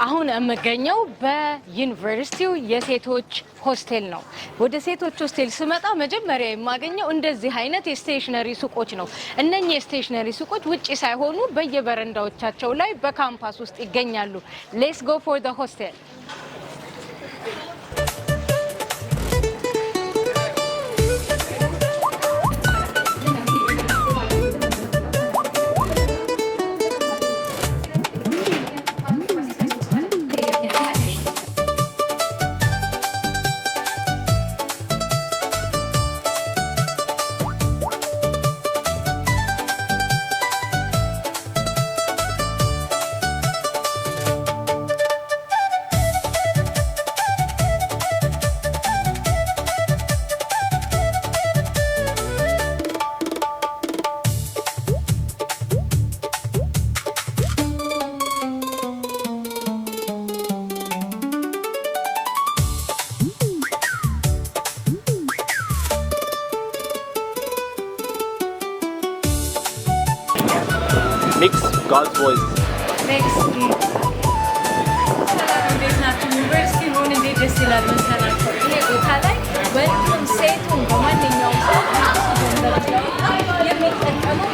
አሁን የምገኘው በዩኒቨርሲቲው የሴቶች ሆስቴል ነው። ወደ ሴቶች ሆስቴል ስመጣ መጀመሪያ የማገኘው እንደዚህ አይነት የስቴሽነሪ ሱቆች ነው። እነኚህ የስቴሽነሪ ሱቆች ውጪ ሳይሆኑ በየበረንዳዎቻቸው ላይ በካምፓስ ውስጥ ይገኛሉ። ሌትስ ጎ ፎር ዘ ሆስቴል። Mix God's voice. Mix. እንዴት ናችሁ? ዩኒቨርሲቲ ሆን እንዴት ደስ ይላል መሰላችሁ? ይሄ ቦታ ላይ ወንዱም ሴቱም በማንኛውም ሰው የሚጠቀመው